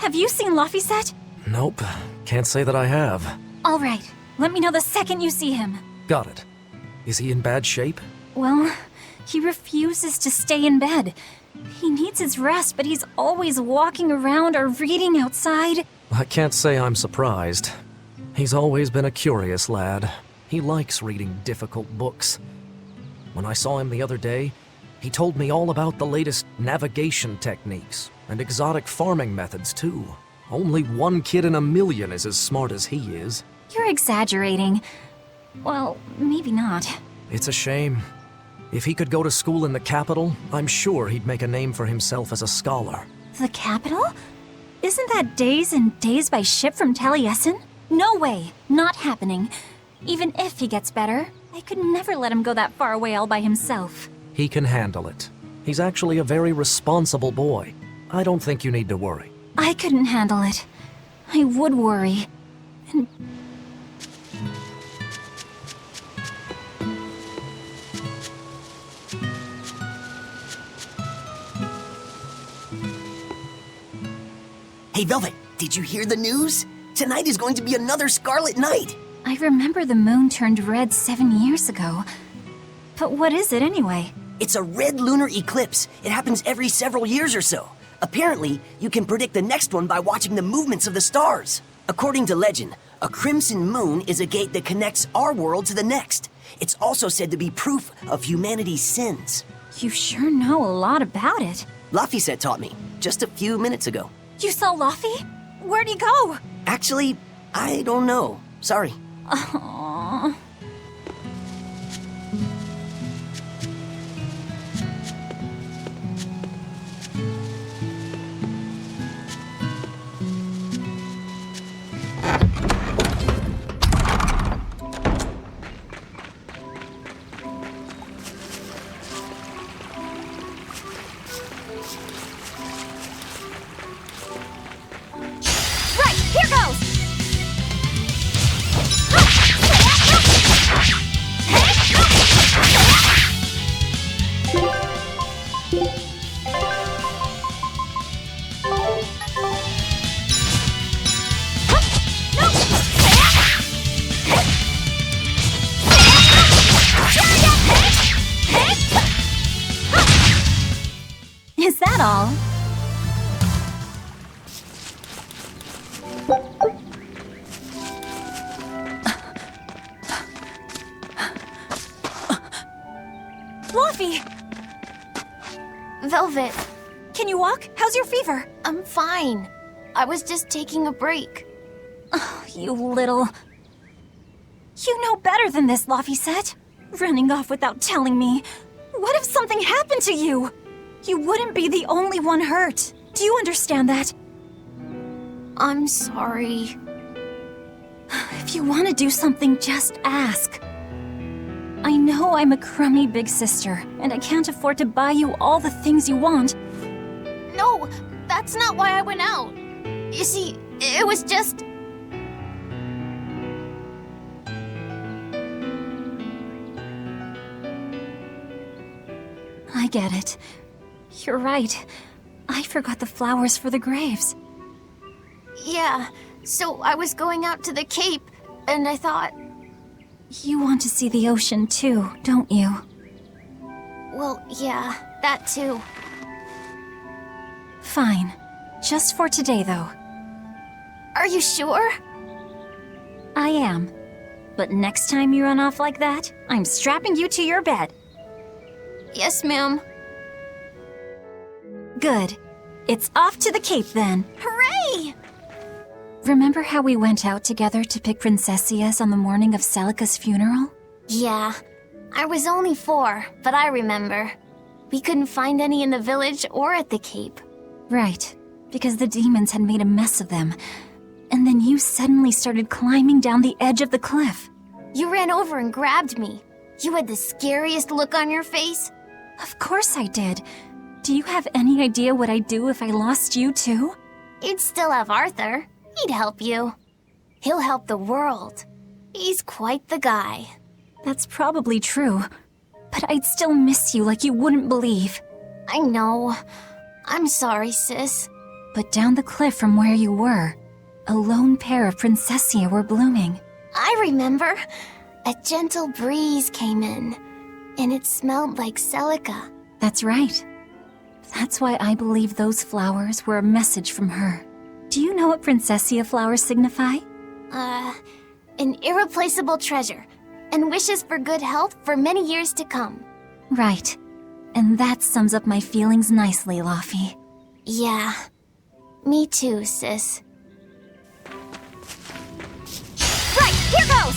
Have you seen Laphicet? Nope, can't say that I have. All right, let me know the second you see him. Got it. Is he in bad shape? Well, he refuses to stay in bed. He needs his rest, but he's always walking around or reading outside. I can't say I'm surprised. He's always been a curious lad. He likes reading difficult books. When I saw him the other day, he told me all about the latest navigation techniques and exotic farming methods, too. Only one kid in a million is as smart as he is. You're exaggerating. Well, maybe not. It's a shame. If he could go to school in the capital, I'm sure he'd make a name for himself as a scholar. The capital? Isn't that days and days by ship from Taliesin? No way. Not happening. Even if he gets better, I could never let him go that far away all by himself. He can handle it. He's actually a very responsible boy. I don't think you need to worry. I couldn't handle it. I would worry. And Hey, Velvet, did you hear the news? Tonight is going to be another Scarlet Night. I remember the moon turned red 7 years ago. But what is it anyway? It's a red lunar eclipse. It happens every several years or so. Apparently, you can predict the next one by watching the movements of the stars. According to legend, a crimson moon is a gate that connects our world to the next. It's also said to be proof of humanity's sins. You sure know a lot about it. Laphicet taught me, just a few minutes ago. You saw Laphi? Where'd he go? Actually, I don't know. Sorry. Aww. Here goes! Is that all? Fluffy! Velvet, Can you walk? How's your fever? I'm fine. I was just taking a break. Oh, you little... You know better than this, Laphicet. Running off without telling me. What if something happened to you? You wouldn't be the only one hurt. Do you understand that? I'm sorry. If you want to do something, just ask. I know I'm a crummy big sister, and I can't afford to buy you all the things you want. No, that's not why I went out. You see, it was just... I get it. You're right. I forgot the flowers for the graves. Yeah, so I was going out to the Cape, and I thought... You want to see the ocean too, don't you? Well, yeah, that too. Fine. Just for today, though. Are you sure? I am. But next time you run off like that, I'm strapping you to your bed. Yes, ma'am. Good. It's off to the Cape then. Hooray! Remember how we went out together to pick princessias on the morning of Celica's funeral? Yeah, I was only 4, but I remember. We couldn't find any in the village or at the Cape. Right, because the demons had made a mess of them. And then you suddenly started climbing down the edge of the cliff. You ran over and grabbed me. You had the scariest look on your face. Of course I did. Do you have any idea what I'd do if I lost you too? You'd still have Arthur. He'd help you. He'll help the world. He's quite the guy. That's probably true. But I'd still miss you like you wouldn't believe. I know. I'm sorry, sis. But down the cliff from where you were, a lone pair of Princessia were blooming. I remember. A gentle breeze came in, and it smelled like Celica. That's right. That's why I believe those flowers were a message from her. Do you know what Princessia flowers signify? An irreplaceable treasure, and wishes for good health for many years to come. Right. And that sums up my feelings nicely, Laufey. Yeah. Me too, sis. Right, here goes!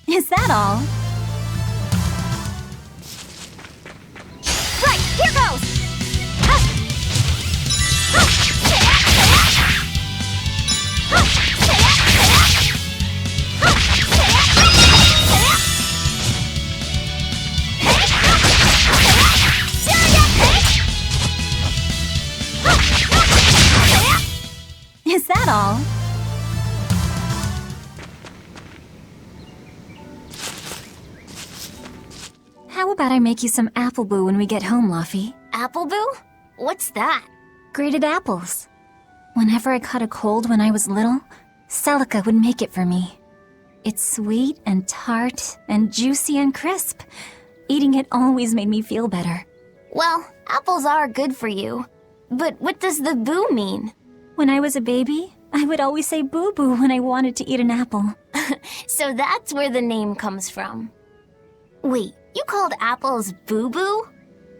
Is that all? Right, here goes! Is that all? How about I make you some apple boo when we get home, Laufey? Apple Boo? What's that? Grated apples. Whenever I caught a cold when I was little, Celica would make it for me. It's sweet and tart and juicy and crisp. Eating it always made me feel better. Well, apples are good for you. But what does the boo mean? When I was a baby, I would always say boo-boo when I wanted to eat an apple. So that's where the name comes from. Wait, you called apples boo-boo?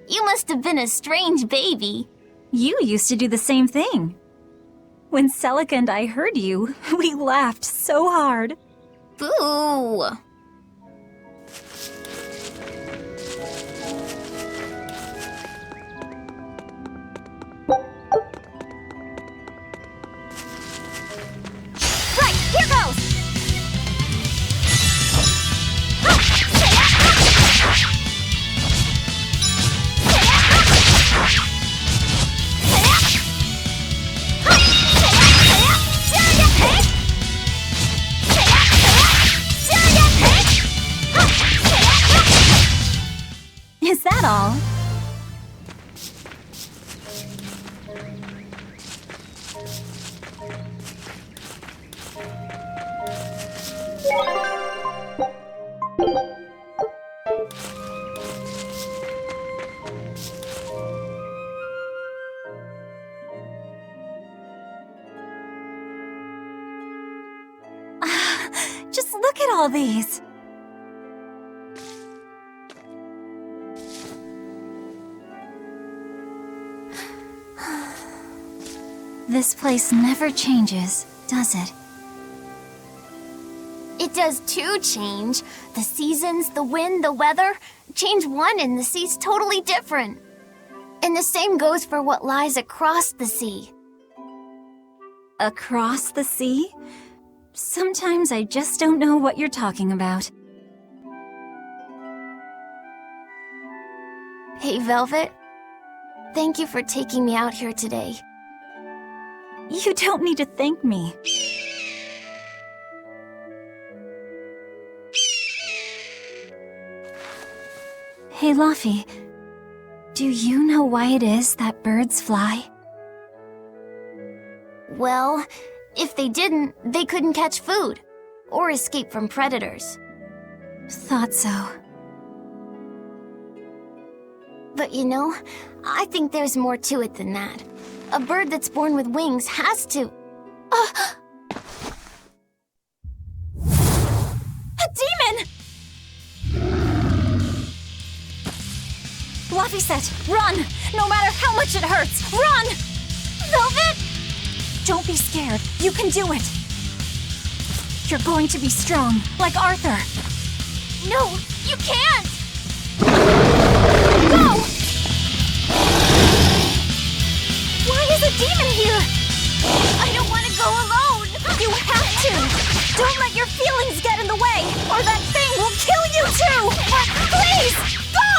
You must have been a strange baby. You used to do the same thing. When Celica and I heard you, we laughed so hard. Boo! Right, here goes! Is that all? Just look at all these. This place never changes, does it? It does too change. The seasons, the wind, the weather. Change one and the sea's totally different. And the same goes for what lies across the sea. Across the sea? Sometimes I just don't know what you're talking about. Hey, Velvet. Thank you for taking me out here today. You don't need to thank me. Hey, Laufey. Do you know why it is that birds fly? Well, if they didn't, they couldn't catch food or escape from predators. Thought so. But you know, I think there's more to it than that. A bird that's born with wings has to... A demon! Laufey said, run! No matter how much it hurts, run! Velvet! Don't be scared. You can do it. You're going to be strong, like Arthur. No, you can't! Go! Why is a demon here? I don't want to go alone! You have to! Don't let your feelings get in the way, or that thing will kill you too! Please, go!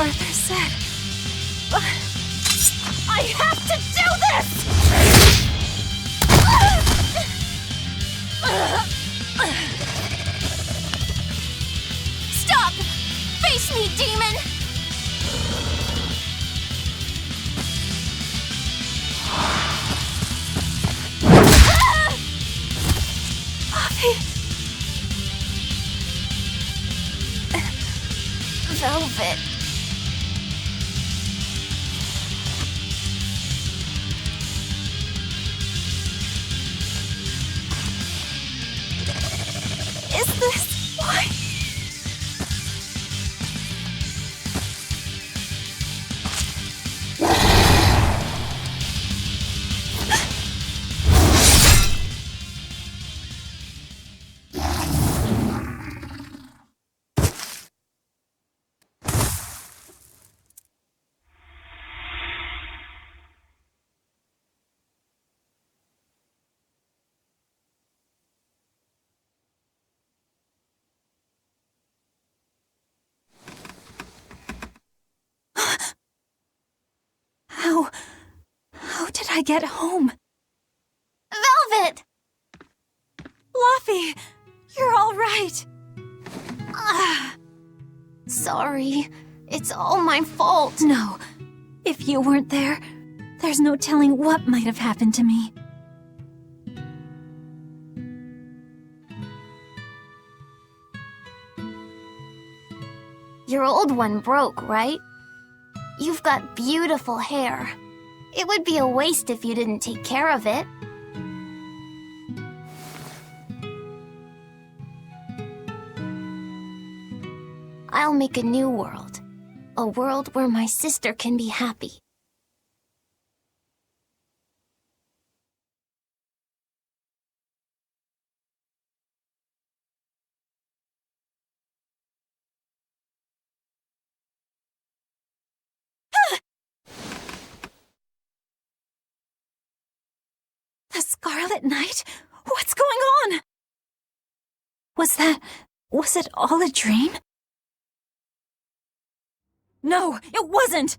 Arthur said. But I have to do this! Stop! Face me, demon! Velvet. Is this why? How did I get home? Velvet! Luffy, you're all right. Sorry. It's all my fault. No, if you weren't there, there's no telling what might have happened to me. Your old one broke, right? You've got beautiful hair. It would be a waste if you didn't take care of it. I'll make a new world. A world where my sister can be happy. The Scarlet Knight? What's going on? Was it all a dream? No, it wasn't!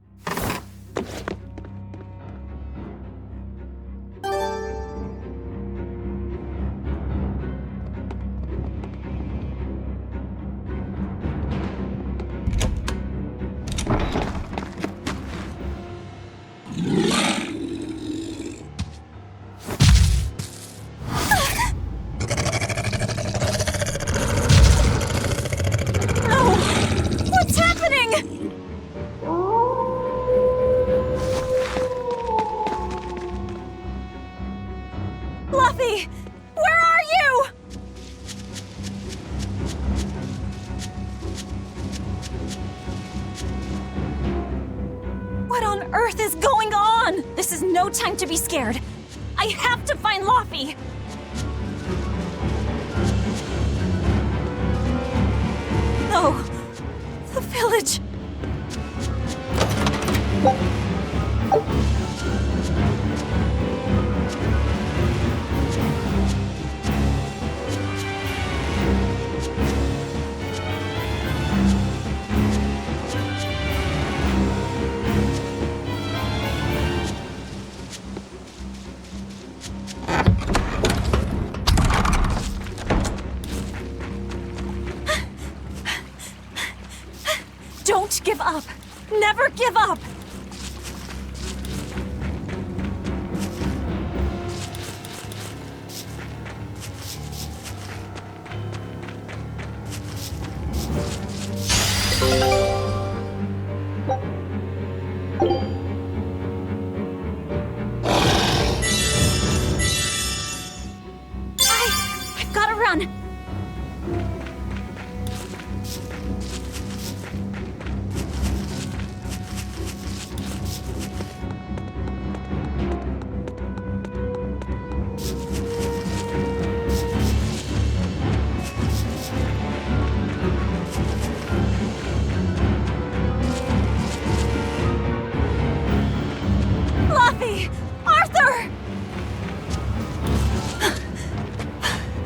Luffy! Where are you? What on earth is going on? This is no time to be scared. I have to find Luffy! No! The village! Don't give up! Never give up! I've gotta run! Luffy! Arthur!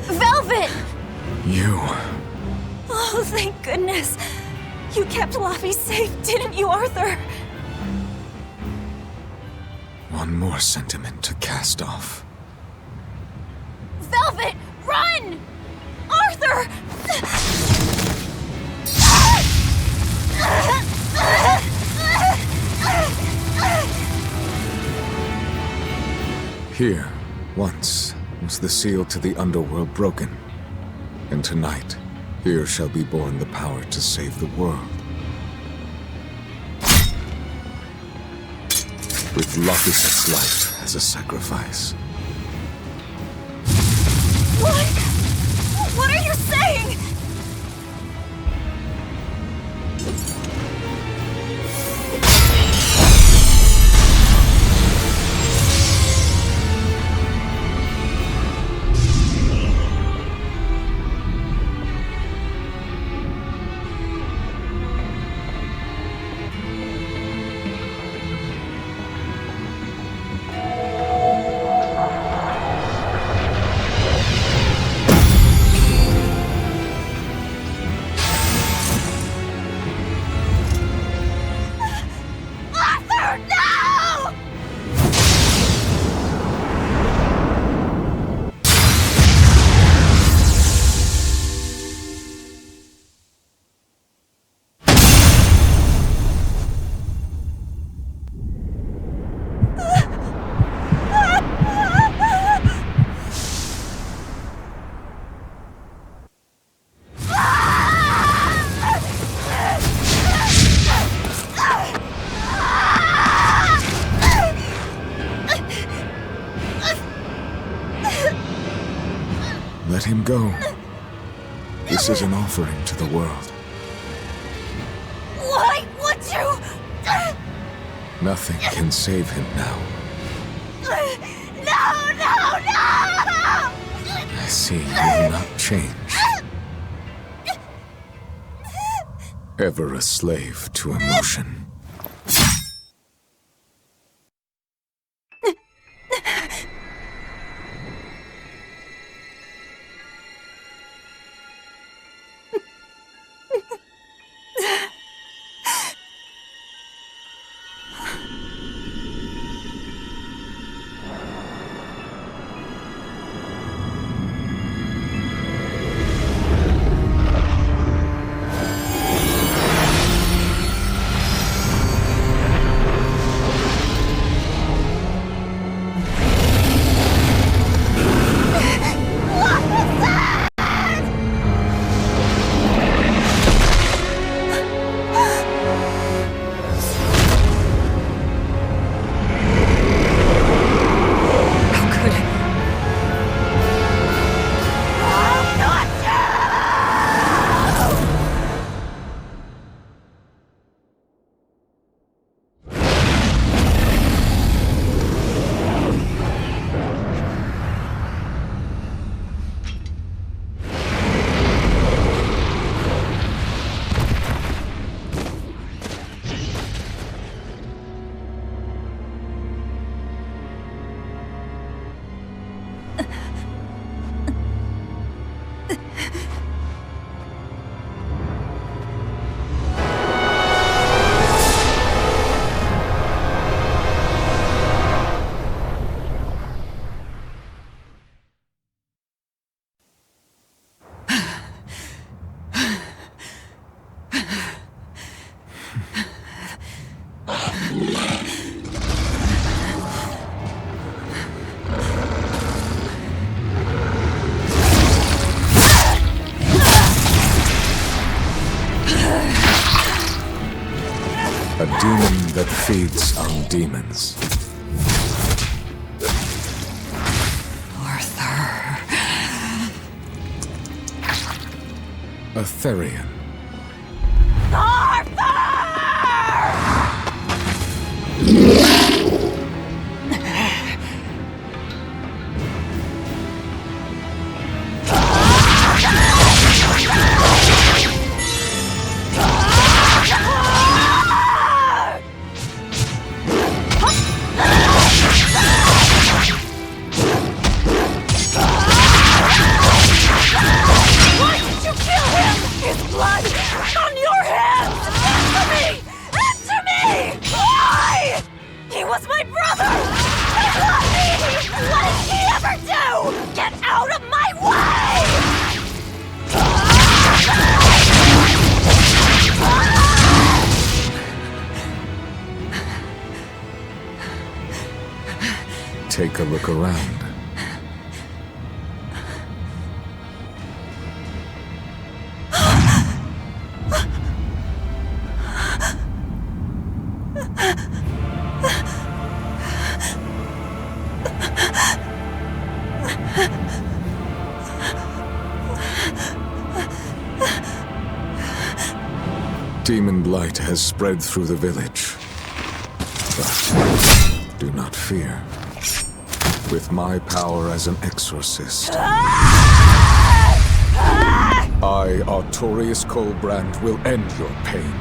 Velvet! You. Oh, thank goodness. You kept Laffy safe, didn't you, Arthur? One more sentiment to cast off. Velvet, run! Arthur! Here, once, was the seal to the underworld broken. And tonight, here shall be born the power to save the world. With Laphicet's life as a sacrifice. What? What are you saying? Let him go. This is an offering to the world. Why would you? Nothing can save him now. No! I see you will not change. Ever a slave to emotion. A demon that feeds on demons. Arthur. A Therian. Why did you kill him? His blood take a look around. Demon blight has spread through the village. But do not fear. With my power as an exorcist, I, Artorius Colbrand, will end your pain.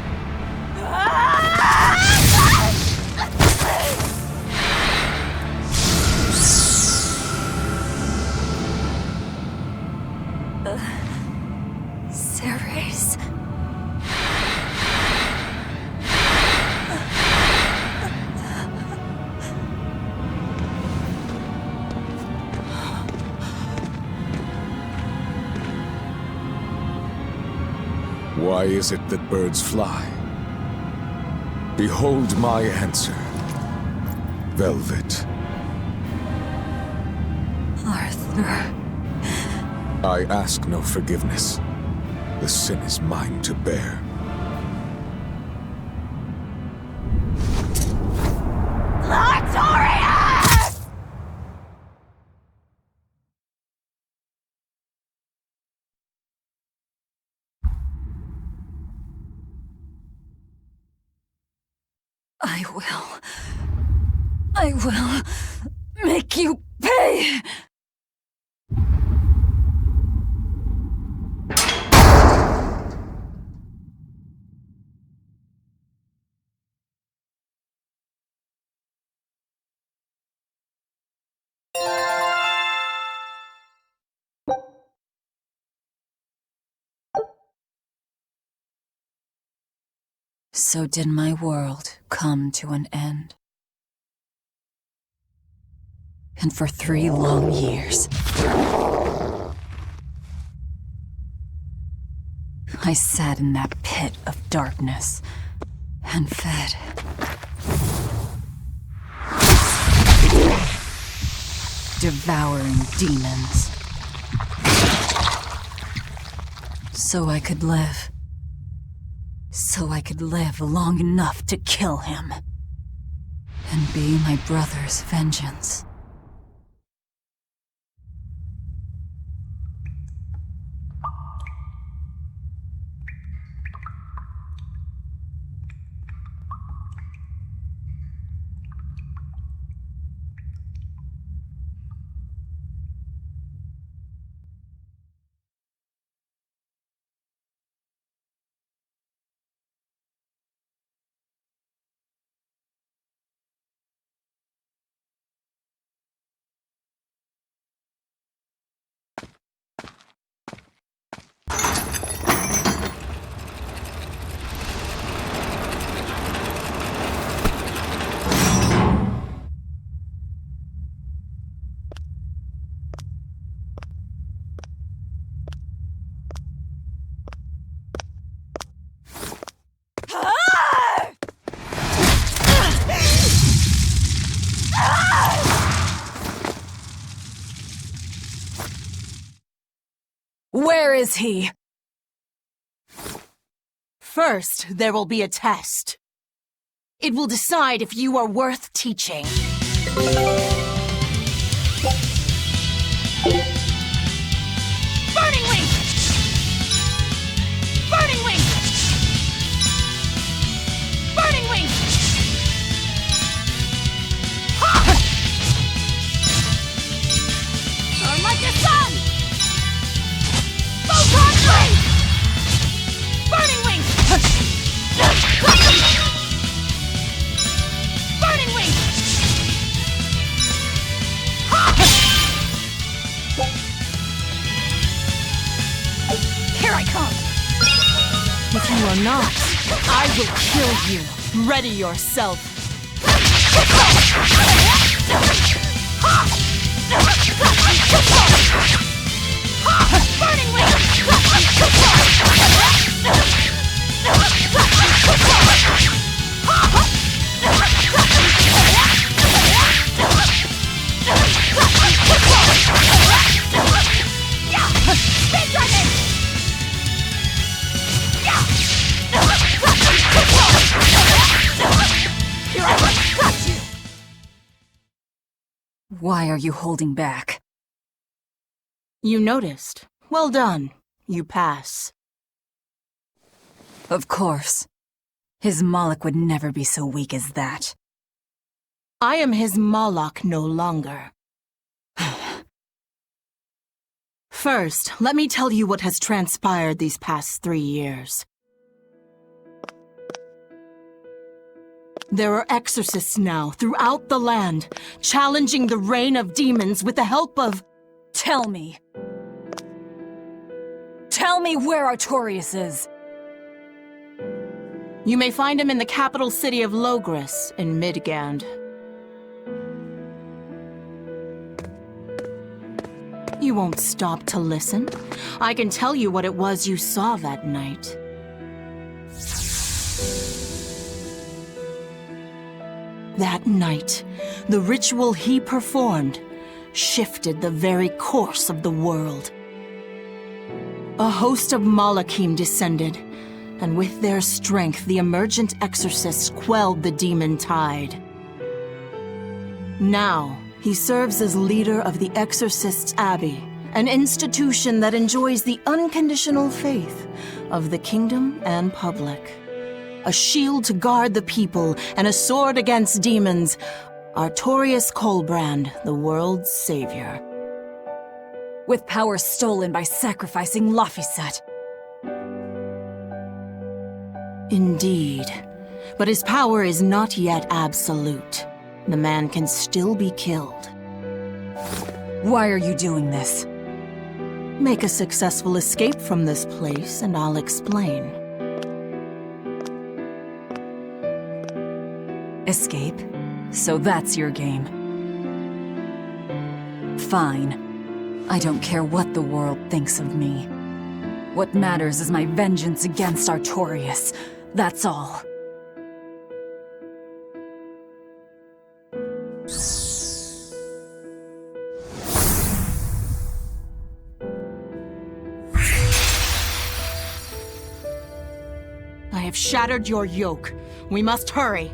Ceres. Why is it that birds fly? Behold my answer. Velvet. Arthur. I ask no forgiveness. The sin is mine to bear. Artorius! I will make you pay! So did my world come to an end. And for 3 long years, I sat in that pit of darkness and fed. Devouring demons. So I could live. So I could live long enough to kill him. And be my brother's vengeance. Where is he? First, there will be a test. It will decide if you are worth teaching. Burning Wing! Burning Wing! Burning Wing! Ha! Burn like the sun! Photon Blade! Burning Wing! Burning Wing! Here I come! If you are not, I will kill you. Ready yourself. Burning Wing! Why are you holding back? You noticed. Well done. You pass. Of course. His Moloch would never be so weak as that. I am his Moloch no longer. First, let me tell you what has transpired these past 3 years. There are exorcists now throughout the land, challenging the reign of demons with the help of... Tell me. Tell me where Artorias is. You may find him in the capital city of Logris in Midgand. You won't stop to listen. I can tell you what it was you saw that night. That night, the ritual he performed shifted the very course of the world. A host of Malachim descended, and with their strength, the emergent exorcists quelled the demon tide. Now, he serves as leader of the Exorcists' Abbey, an institution that enjoys the unconditional faith of the kingdom and public. A shield to guard the people and a sword against demons, Artorias Colbrand, the world's savior. With power stolen by sacrificing Laphicet. Indeed. But his power is not yet absolute. The man can still be killed. Why are you doing this? Make a successful escape from this place, and I'll explain. Escape? So that's your game. Fine. I don't care what the world thinks of me. What matters is my vengeance against Artorias. That's all. I have shattered your yoke. We must hurry.